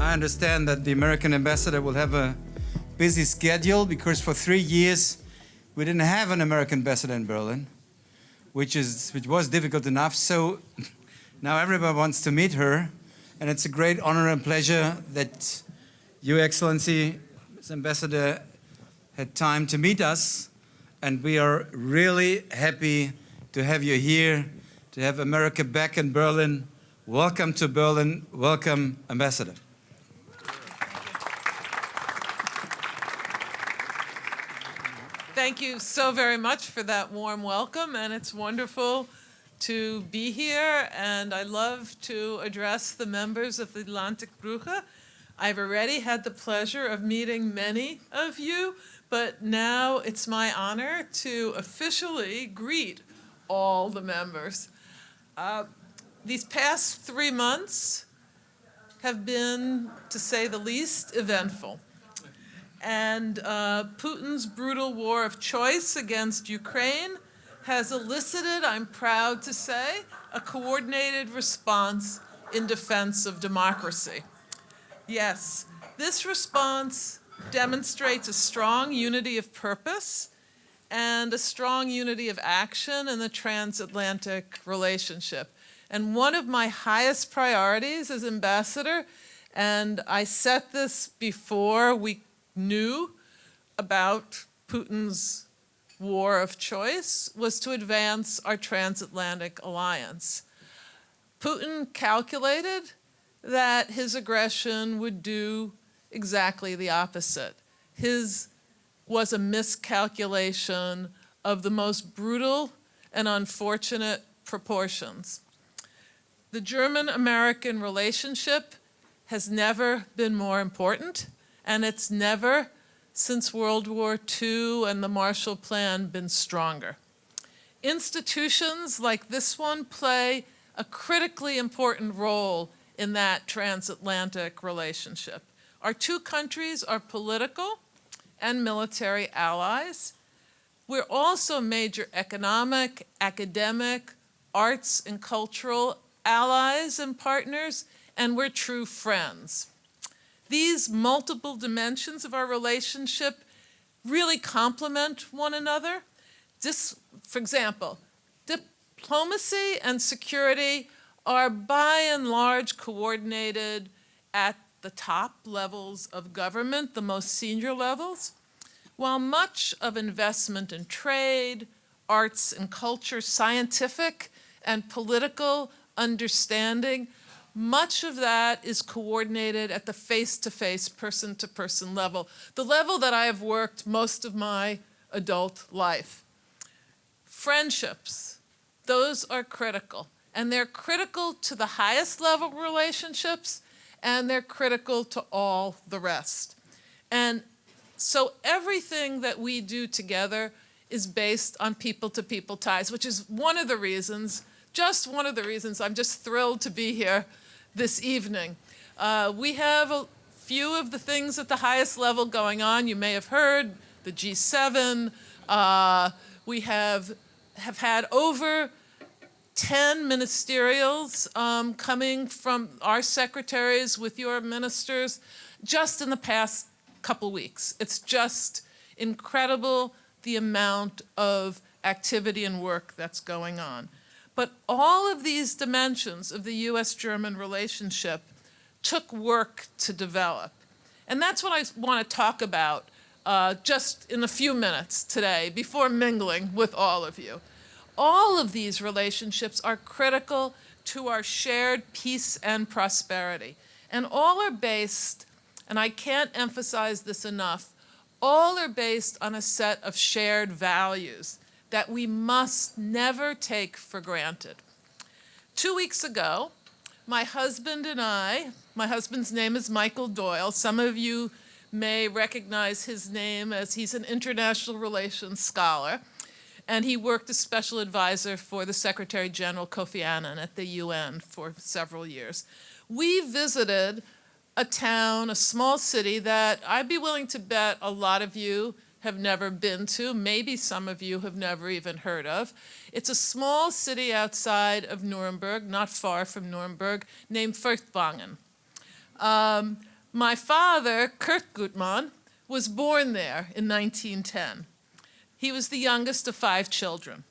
I understand that the American ambassador will have a busy schedule because for 3 years we didn't have an American ambassador in Berlin, which was difficult enough. So now everybody wants to meet her, and it's a great honor and pleasure that Your Excellency, Ms. Ambassador, had time to meet us, and we are really happy to have you here, to have America back in Berlin. Welcome to Berlin. Welcome, Ambassador. Thank you so very much for that warm welcome, and it's wonderful to be here, and I love to address the members of the Atlantik-Brücke. I've already had the pleasure of meeting many of you, but now it's my honor to officially greet all the members. These past 3 months have been, to say the least, eventful. And Putin's brutal war of choice against Ukraine has elicited, I'm proud to say, a coordinated response in defense of democracy. Yes, this response demonstrates a strong unity of purpose and a strong unity of action in the transatlantic relationship. And one of my highest priorities as ambassador, and I set this before we knew about Putin's war of choice, was to advance our transatlantic alliance. Putin calculated that his aggression would do exactly the opposite. His was a miscalculation of the most brutal and unfortunate proportions. The German-American relationship has never been more important, and it's never, since World War II and the Marshall Plan, been stronger. Institutions like this one play a critically important role in that transatlantic relationship. Our two countries are political and military allies. We're also major economic, academic, arts and cultural allies and partners, and we're true friends. These multiple dimensions of our relationship really complement one another. For example, diplomacy and security are by and large coordinated at the top levels of government, the most senior levels, while much of investment in trade, arts and culture, scientific and political understanding, much of that is coordinated at the face-to-face, person-to-person level, the level that I have worked most of my adult life. Friendships, those are critical, and they're critical to the highest level relationships, and they're critical to all the rest. And so everything that we do together is based on people-to-people ties, which is one of the reasons, just one of the reasons I'm just thrilled to be here this evening. We have a few of the things at the highest level going on. You may have heard the G7. We have had over 10 ministerials coming from our secretaries with your ministers just in the past couple weeks. It's just incredible the amount of activity and work that's going on. But all of these dimensions of the US-German relationship took work to develop. And that's what I want to talk about just in a few minutes today before mingling with all of you. All of these relationships are critical to our shared peace and prosperity. And all are based, and I can't emphasize this enough, all are based on a set of shared values that we must never take for granted. 2 weeks ago, my husband and I, my husband's name is Michael Doyle. Some of you may recognize his name as he's an international relations scholar, and he worked as special advisor for the Secretary General Kofi Annan at the UN for several years. We visited a town, a small city that I'd be willing to bet a lot of you have never been to, maybe some of you have never even heard of. It's a small city outside of Nuremberg, not far from Nuremberg, named Furtwangen. My father, Kurt Gutmann, was born there in 1910. He was the youngest of 5 children.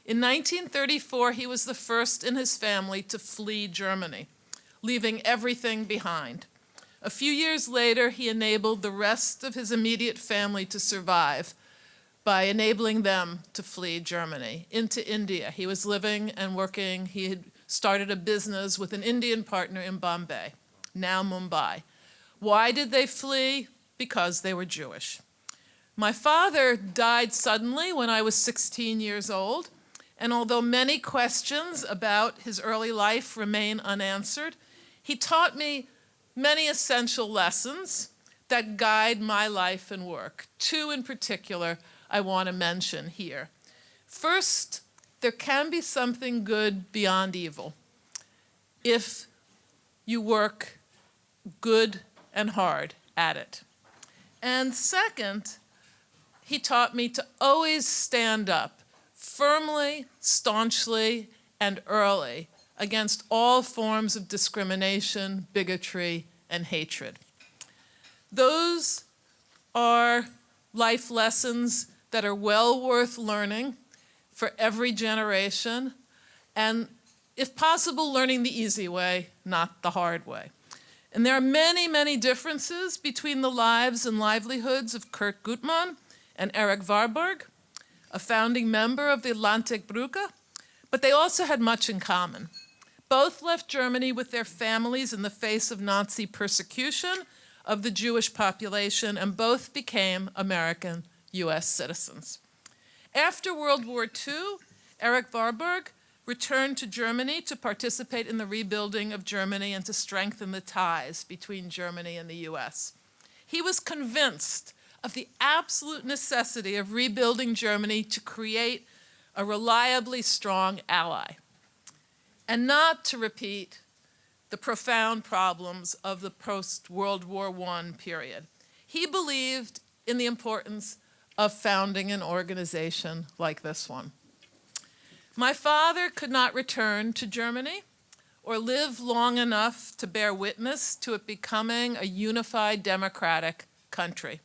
In 1934, he was the first in his family to flee Germany, leaving everything behind. A few years later, he enabled the rest of his immediate family to survive by enabling them to flee Germany into India. He was living and working. He had started a business with an Indian partner in Bombay, now Mumbai. Why did they flee? Because they were Jewish. My father died suddenly when I was 16 years old, and although many questions about his early life remain unanswered, he taught me many essential lessons that guide my life and work. 2 in particular I want to mention here. First, there can be something good beyond evil if you work good and hard at it. And second, he taught me to always stand up firmly, staunchly, and early against all forms of discrimination, bigotry, and hatred. Those are life lessons that are well worth learning for every generation, and if possible, learning the easy way, not the hard way. And there are many, many differences between the lives and livelihoods of Kurt Gutmann and Erik Warburg, a founding member of the Atlantik-Brücke, but they also had much in common. Both left Germany with their families in the face of Nazi persecution of the Jewish population, and both became American US citizens. After World War II, Erik Warburg returned to Germany to participate in the rebuilding of Germany and to strengthen the ties between Germany and the US. He was convinced of the absolute necessity of rebuilding Germany to create a reliably strong ally, and not to repeat the profound problems of the post-World War I period. He believed in the importance of founding an organization like this one. My father could not return to Germany or live long enough to bear witness to it becoming a unified democratic country.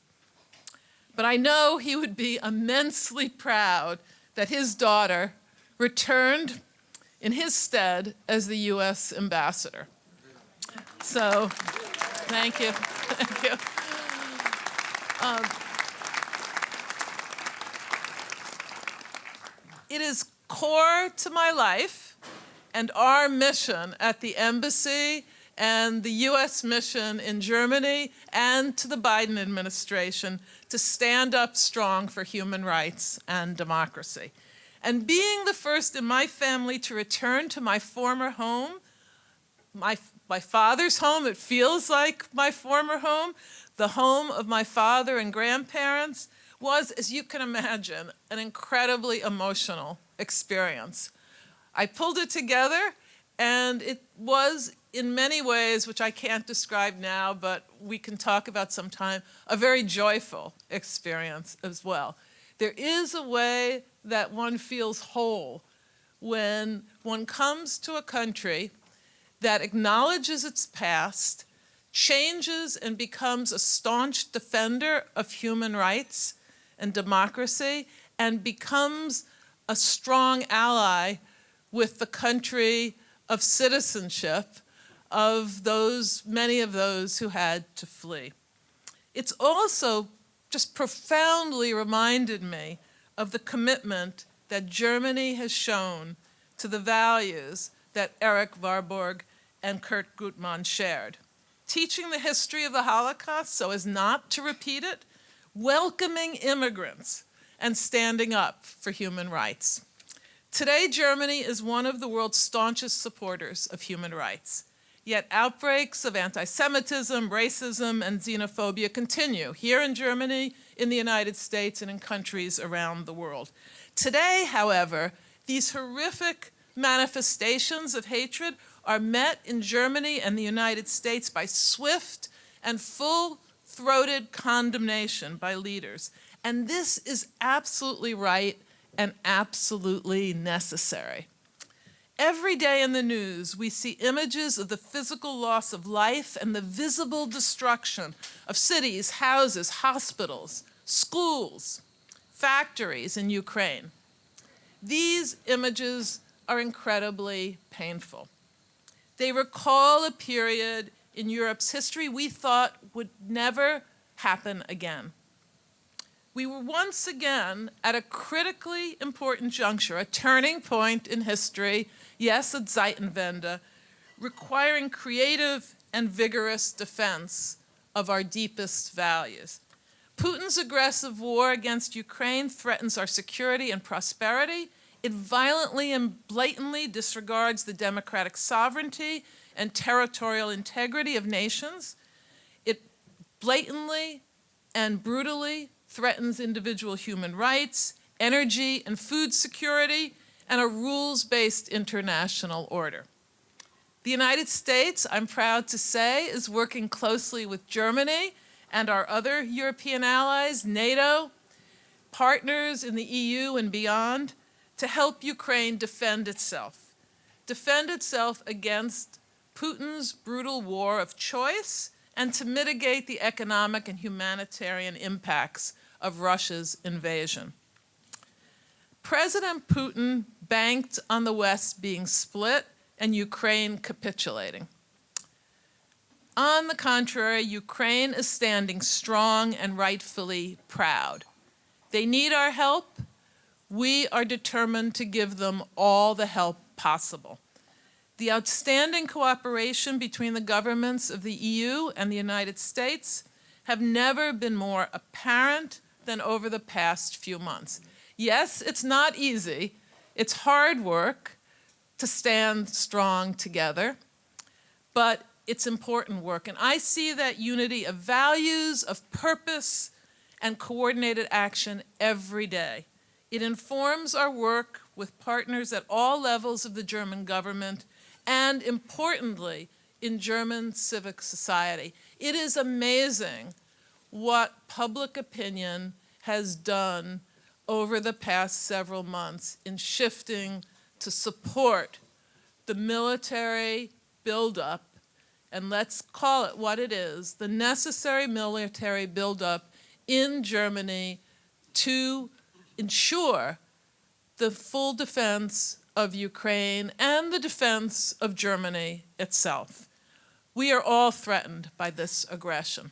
But I know he would be immensely proud that his daughter returned in his stead as the US ambassador. So, thank you. Thank you. It is core to my life and our mission at the embassy and the US mission in Germany and to the Biden administration to stand up strong for human rights and democracy. And being the first in my family to return to my former home, my father's home, it feels like my former home, the home of my father and grandparents, was, as you can imagine, an incredibly emotional experience. I pulled it together, and it was, in many ways, which I can't describe now, but we can talk about sometime, a very joyful experience as well. There is a way that one feels whole when one comes to a country that acknowledges its past, changes and becomes a staunch defender of human rights and democracy, and becomes a strong ally with the country of citizenship of those, many of those who had to flee. It's also just profoundly reminded me of the commitment that Germany has shown to the values that Erik Warburg and Kurt Gutmann shared. Teaching the history of the Holocaust so as not to repeat it, welcoming immigrants, and standing up for human rights. Today, Germany is one of the world's staunchest supporters of human rights. Yet outbreaks of anti-Semitism, racism, and xenophobia continue here in Germany, in the United States, and in countries around the world. Today, however, these horrific manifestations of hatred are met in Germany and the United States by swift and full-throated condemnation by leaders. And this is absolutely right and absolutely necessary. Every day in the news, we see images of the physical loss of life and the visible destruction of cities, houses, hospitals, schools, factories in Ukraine. These images are incredibly painful. They recall a period in Europe's history we thought would never happen again. We were once again at a critically important juncture, a turning point in history, yes, a Zeitenwende, requiring creative and vigorous defense of our deepest values. Putin's aggressive war against Ukraine threatens our security and prosperity. It violently and blatantly disregards the democratic sovereignty and territorial integrity of nations. It blatantly and brutally threatens individual human rights, energy and food security, and a rules-based international order. The United States, I'm proud to say, is working closely with Germany and our other European allies, NATO, partners in the EU and beyond, to help Ukraine defend itself against Putin's brutal war of choice and to mitigate the economic and humanitarian impacts of Russia's invasion. President Putin banked on the West being split and Ukraine capitulating. On the contrary, Ukraine is standing strong and rightfully proud. They need our help. We are determined to give them all the help possible. The outstanding cooperation between the governments of the EU and the United States have never been more apparent than over the past few months. Yes, it's not easy. It's hard work to stand strong together, but it's important work. And I see that unity of values, of purpose, and coordinated action every day. It informs our work with partners at all levels of the German government and, importantly, in German civic society. It is amazing what public opinion has done over the past several months in shifting to support the military buildup, and let's call it what it is, the necessary military buildup in Germany to ensure the full defense of Ukraine and the defense of Germany itself. We are all threatened by this aggression.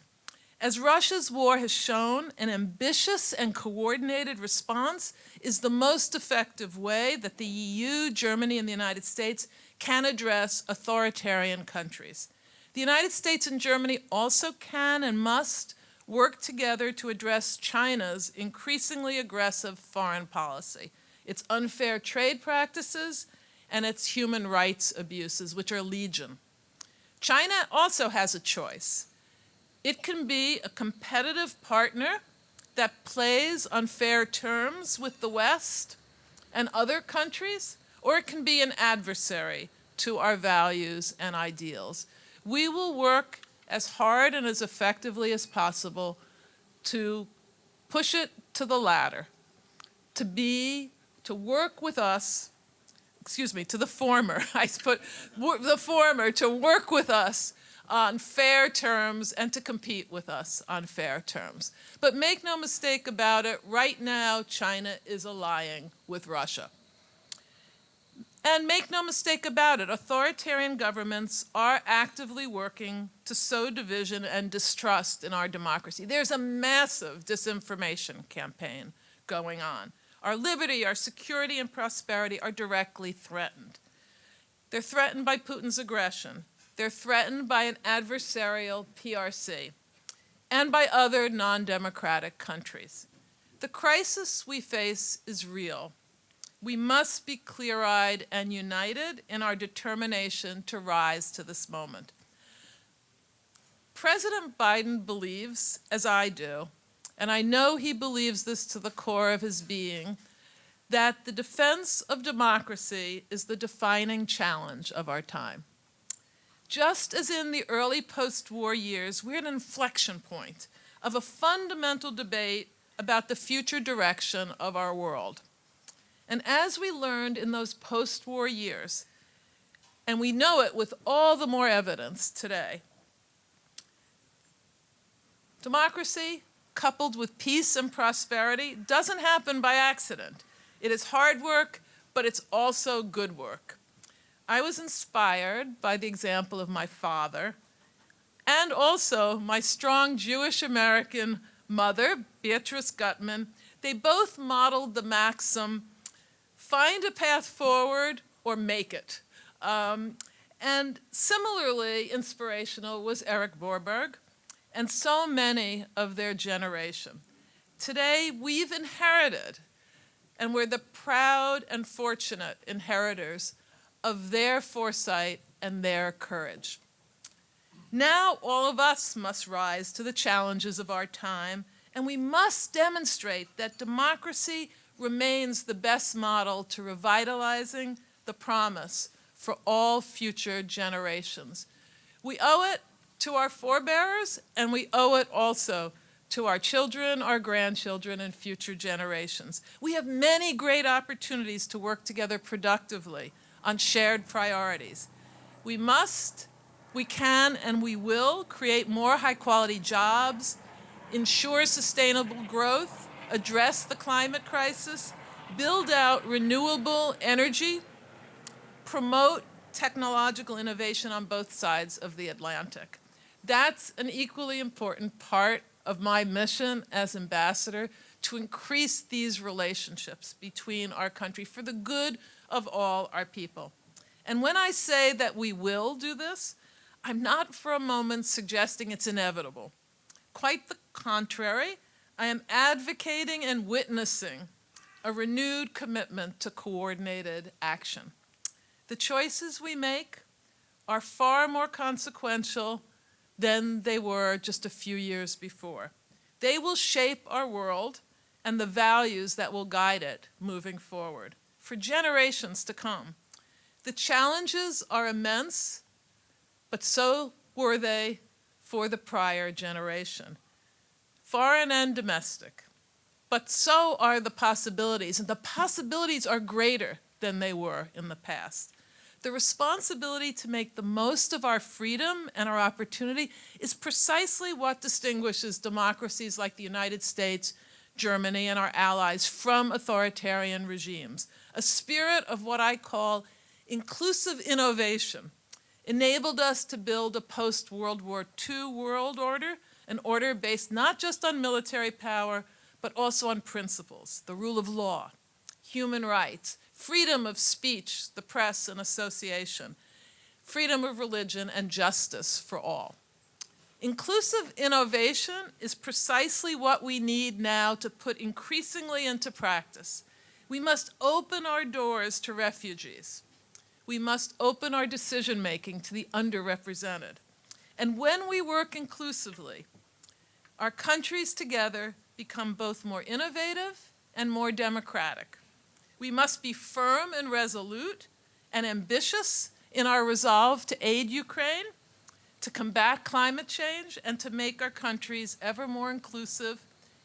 As Russia's war has shown, an ambitious and coordinated response is the most effective way that the EU, Germany, and the United States can address authoritarian countries. The United States and Germany also can and must work together to address China's increasingly aggressive foreign policy, its unfair trade practices, and its human rights abuses, which are legion. China also has a choice. It can be a competitive partner that plays on fair terms with the West and other countries, or it can be an adversary to our values and ideals. We will work as hard and as effectively as possible to push it to the latter, to work with us, to the former, to work with us on fair terms and to compete with us on fair terms. But make no mistake about it, right now China is allying with Russia. And make no mistake about it, authoritarian governments are actively working to sow division and distrust in our democracy. There's a massive disinformation campaign going on. Our liberty, our security, and prosperity are directly threatened. They're threatened by Putin's aggression. They're threatened by an adversarial PRC and by other non-democratic countries. The crisis we face is real. We must be clear-eyed and united in our determination to rise to this moment. President Biden believes, as I do, and I know he believes this to the core of his being, that the defense of democracy is the defining challenge of our time. Just as in the early post-war years, we're at an inflection point of a fundamental debate about the future direction of our world. And as we learned in those post-war years, And we know it with all the more evidence today. Democracy, coupled with peace and prosperity, doesn't happen by accident. It is hard work, but it's also good work. I was inspired by the example of my father and also my strong Jewish-American mother, Beatrice Gutmann. They both modeled the maxim, find a path forward or make it. And similarly inspirational was Eric Vorberg and so many of their generation. Today, we've inherited, and we're the proud and fortunate inheritors of their foresight and their courage. Now, all of us must rise to the challenges of our time, and we must demonstrate that democracy remains the best model to revitalizing the promise for all future generations. We owe it to our forebears, and we owe it also to our children, our grandchildren, and future generations. We have many great opportunities to work together productively on shared priorities. We must, we can, and we will create more high-quality jobs, ensure sustainable growth, address the climate crisis, build out renewable energy, promote technological innovation on both sides of the Atlantic. That's an equally important part of my mission as ambassador, to increase these relationships between our country for the good of all our people. And when I say that we will do this, I'm not for a moment suggesting it's inevitable. Quite the contrary, I am advocating and witnessing a renewed commitment to coordinated action. The choices we make are far more consequential than they were just a few years before. They will shape our world and the values that will guide it moving forward for generations to come. The challenges are immense, but so were they for the prior generation, foreign and domestic. But so are the possibilities, and the possibilities are greater than they were in the past. The responsibility to make the most of our freedom and our opportunity is precisely what distinguishes democracies like the United States, Germany, and our allies from authoritarian regimes. A spirit of what I call inclusive innovation enabled us to build a post-World War II world order, an order based not just on military power, but also on principles, the rule of law, human rights, freedom of speech, the press and association, freedom of religion, and justice for all. Inclusive innovation is precisely what we need now to put increasingly into practice. We must open our doors to refugees. We must open our decision-making to the underrepresented. And when we work inclusively, our countries together become both more innovative and more democratic. We must be firm and resolute and ambitious in our resolve to aid Ukraine, to combat climate change, and to make our countries ever more inclusive,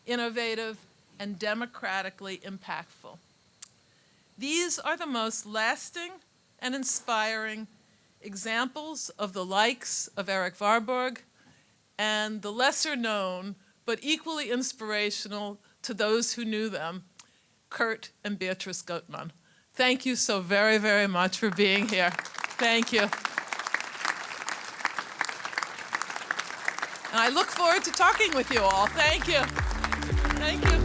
innovative, and democratically impactful. These are the most lasting and inspiring examples of the likes of Eric Warburg and the lesser known but equally inspirational to those who knew them, Kurt and Beatrice Gutmann. Thank you so very, very much for being here. Thank you. And I look forward to talking with you all. Thank you. Thank you.